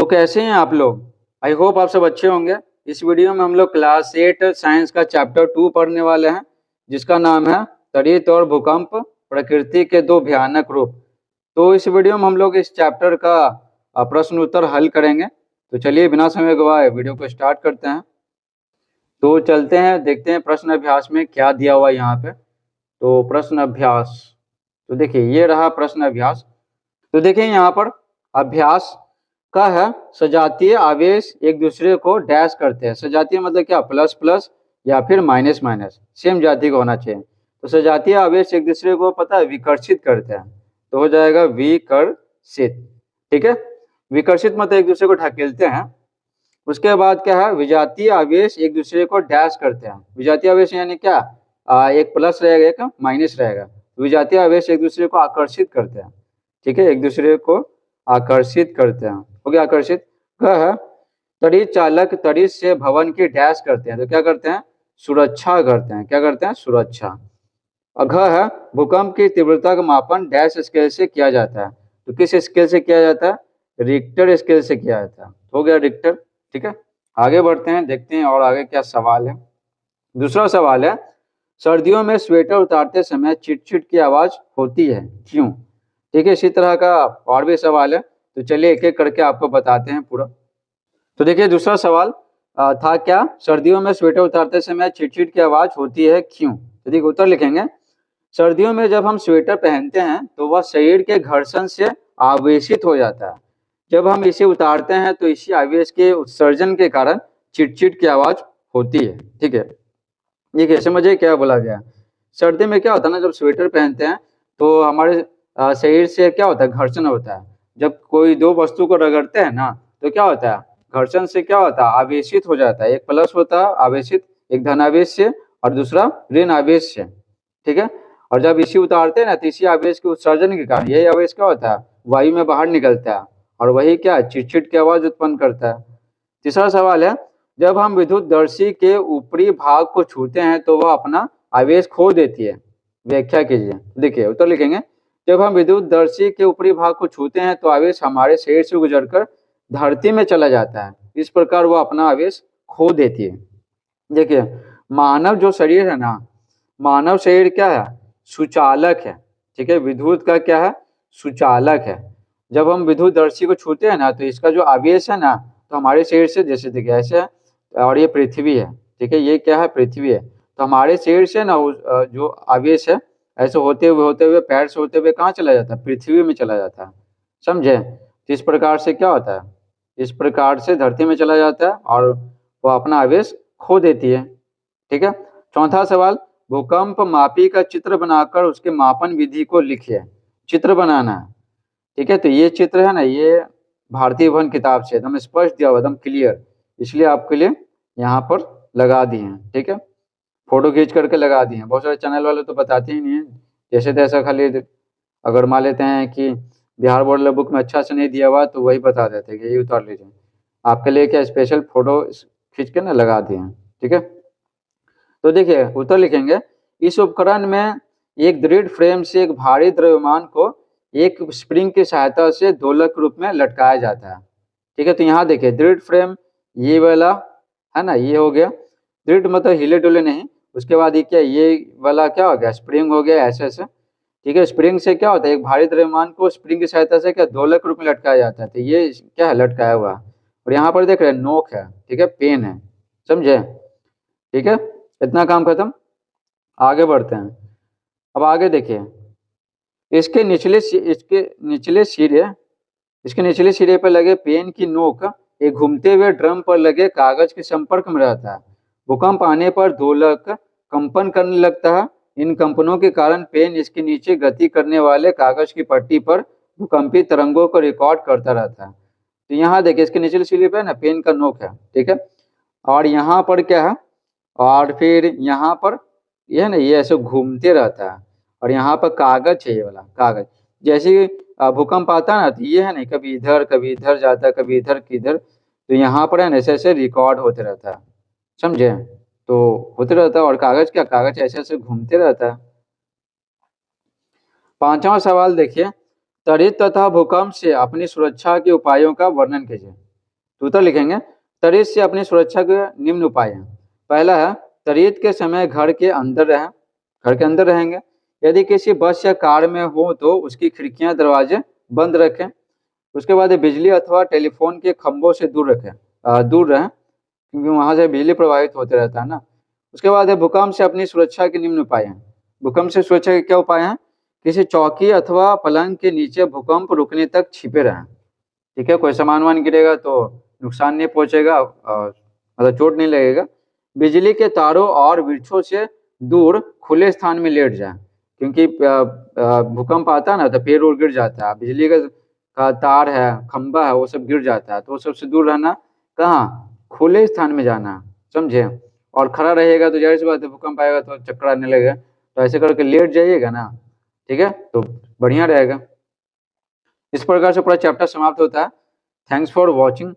तो कैसे हैं आप लोग? आई होप आप सब अच्छे होंगे। इस वीडियो में हम लोग क्लास 8 साइंस का चैप्टर 2 पढ़ने वाले हैं, जिसका नाम है त्वरित और भूकंप, प्रकृति के दो भयानक रूप। तो इस वीडियो में हम लोग इस चैप्टर का प्रश्न उत्तर हल करेंगे। तो चलिए बिना समय गवाए वीडियो को स्टार्ट करते हैं। तो चलते हैं, देखते हैं प्रश्न अभ्यास में क्या दिया हुआ है यहाँ पे। तो प्रश्न अभ्यास, तो देखिए ये रहा प्रश्न अभ्यास। तो देखिए यहाँ पर अभ्यास का है, सजातीय आवेश एक दूसरे को डैश करते हैं। सजातीय मतलब क्या? प्लस प्लस या फिर माइनस माइनस, सेम जाति का होना चाहिए। तो सजातीय आवेश एक दूसरे को पता है विकर्षित करते हैं, तो हो जाएगा विकर्षित। ठीक है, विकर्षित मतलब एक दूसरे को ढकेलते हैं। उसके बाद क्या है? विजातीय आवेश एक दूसरे को डैश करते हैं। विजातीय आवेश यानी क्या? एक प्लस रहेगा एक माइनस रहेगा। विजातीय आवेश एक दूसरे को आकर्षित करते हैं। ठीक है, एक दूसरे को आकर्षित करते हैं। हो गया आकर्षित। क है तड़ित चालक तड़ित से भवन की डैश करते हैं, तो क्या करते हैं? सुरक्षा करते हैं। क्या करते हैं? सुरक्षा। और घ है भूकंप की तीव्रता का मापन डैश स्केल से किया जाता है, तो किस स्केल से किया जाता है? रिक्टर स्केल से किया जाता है। हो गया रिक्टर। ठीक है, आगे बढ़ते हैं, देखते हैं और आगे क्या सवाल है। दूसरा सवाल है, सर्दियों में स्वेटर उतारते समय चिट-चिट की आवाज होती है, क्यों? ठीक है, इसी तरह का और भी सवाल है, तो चलिए एक एक करके आपको बताते हैं पूरा। तो देखिए दूसरा सवाल था क्या? सर्दियों में स्वेटर उतारते समय चिट-चिट की आवाज होती है, क्यों? तो देखिए उत्तर लिखेंगे, सर्दियों में जब हम स्वेटर पहनते हैं तो वह शरीर के घर्षण से आवेशित हो जाता है। जब हम इसे उतारते हैं तो इसी आवेश के उत्सर्जन के कारण चिट-चिट की आवाज होती है। ठीक है, देखिए समझिए क्या बोला गया है। सर्दी में क्या होता है ना, जब स्वेटर पहनते हैं तो हमारे शरीर से क्या होता है? घर्षण होता है। जब कोई दो वस्तु को रगड़ते हैं ना, तो क्या होता है? घर्षण से क्या होता है? आवेशित हो जाता है। एक प्लस होता है आवेशित, एक धनावेश से, और दूसरा ऋण आवेश से। ठीक है, और जब इसी उतारते हैं ना, तो इसी आवेश के उत्सर्जन के कारण यही आवेश क्या होता है? वायु में बाहर निकलता है, और वही क्या? चिट-चिट की आवाज उत्पन्न करता है। तीसरा सवाल है, जब हम विद्युतदर्शी के ऊपरी भाग को छूते हैं तो वह अपना आवेश खो देती है। व्याख्या कीजिए। देखिए उत्तर लिखेंगे, जब हम विद्युतदर्शी के ऊपरी भाग को छूते हैं तो आवेश हमारे शरीर से गुजरकर धरती में चला जाता है। इस प्रकार वह अपना आवेश खो देती है। देखिए मानव जो शरीर है ना, मानव शरीर क्या है? सुचालक है। ठीक है, विद्युत का क्या है? सुचालक है। जब हम विद्युतदर्शी को छूते हैं ना, तो इसका जो आवेश है ना, तो हमारे शरीर से जैसे देखिए ऐसे है, और ये पृथ्वी है। ठीक है, ये क्या है? पृथ्वी है। तो हमारे शरीर से ना जो आवेश है, ऐसे होते हुए पैर से होते हुए कहाँ चला जाता है? पृथ्वी में चला जाता है। समझे? तो इस प्रकार से क्या होता है? इस प्रकार से धरती में चला जाता है और वो अपना आवेश खो देती है। ठीक है, चौथा सवाल, भूकंप मापी का चित्र बनाकर उसके मापन विधि को लिखिए। चित्र बनाना है। ठीक है, तो ये चित्र है ना, ये भारतीय भवन किताब से एकदम स्पष्ट दिया हुआ, एकदम क्लियर, इसलिए आपके लिए यहाँ पर लगा दिए हैं। ठीक है, फोटो खींच करके लगा दिए हैं। बहुत सारे चैनल वाले तो बताते ही नहीं है, जैसे तैसा खाली अगर मान लेते हैं कि बिहार बोर्ड बुक में अच्छा से नहीं दिया हुआ तो वही बता देते हैं कि ये उतार लीजिए। आपके लिए क्या स्पेशल फोटो खींच के ना लगा दिए हैं। ठीक है, तो देखिए उत्तर लिखेंगे, इस उपकरण में एक दृढ़ फ्रेम से एक भारी द्रव्यमान को एक स्प्रिंग की सहायता से दोलक रूप में लटकाया जाता है। ठीक है, तो यहाँ देखिए दृढ़ फ्रेम ये वाला है ना, ये हो गया दृढ़ मतलब हिले डुले नहीं। उसके बाद ये क्या? ये वाला क्या हो गया? स्प्रिंग हो गया ऐसे ऐसे। ठीक है, स्प्रिंग से क्या होता है? एक भारी द्रव्यमान को स्प्रिंग की सहायता से क्या दोलक रूप में लटकाया जाता है। तो ये क्या है? लटकाया हुआ। और यहाँ पर देख रहे हैं नोक है। ठीक है, पेन है। समझे? ठीक है, इतना काम खत्म। आगे बढ़ते हैं। अब आगे देखिए, इसके निचले सिरे पर लगे पेन की नोक एक घूमते हुए ड्रम पर लगे कागज के संपर्क में रहता है। भूकंप आने पर दोलक कंपन करने लगता है। इन कंपनों के कारण पेन इसके नीचे गति करने वाले कागज की पट्टी पर भूकंपी तरंगों को रिकॉर्ड करता रहता है। तो यहाँ देखिए इसके निचले सिरे पर ना पेन का नोक है। ठीक है, और यहाँ पर क्या है? और फिर यहाँ पर ये है ना, ये ऐसे घूमते रहता है। और यहाँ पर कागज है, ये वाला कागज। जैसे भूकंप आता है ना, तो ये है ना कभी इधर जाता है, कभी इधर किधर। तो यहाँ पर है ना ऐसे ऐसे रिकॉर्ड होते रहता है। समझे? तो होते रहता है, और कागज क्या? कागज ऐसे ऐसे घूमते रहता है। पांचवा सवाल देखिए, त्वरित तथा भूकंप से अपनी सुरक्षा के उपायों का वर्णन कीजिए। उत्तर लिखेंगे। तड़ीत से अपनी सुरक्षा के निम्न उपाय हैं। पहला है, तड़ीत के समय घर के अंदर रहेंगे। यदि किसी बस या कार में हो तो उसकी खिड़कियां दरवाजे बंद रखें। उसके बाद बिजली अथवा टेलीफोन के खंभों से दूर रहें, क्योंकि वहां से बिजली प्रवाहित होते रहता है ना। उसके बाद है, भूकंप से अपनी सुरक्षा के निम्न उपाय हैं। भूकंप से सुरक्षा के क्या उपाय हैं? किसी चौकी अथवा पलंग के नीचे भूकंप रुकने तक छिपे रहें। ठीक है, कोई सामान वान गिरेगा तो नुकसान नहीं पहुंचेगा, मतलब चोट नहीं लगेगा। बिजली के तारों और वृक्षों से दूर खुले स्थान में लेट जाए, क्योंकि भूकंप आता है ना तो पेड़ उड़ गिर जाता है, बिजली का तार है, खंबा है, वो सब गिर जाता है, तो वो सबसे दूर रहना। कहाँ? खुले स्थान में जाना, समझे। और खड़ा रहेगा तो जाहिर सी बात है भूकंप आएगा तो चक्कर आने लगेगा, तो ऐसे करके लेट जाइएगा ना, ठीक है, तो बढ़िया रहेगा। इस प्रकार से पूरा चैप्टर समाप्त होता है। Thanks for watching.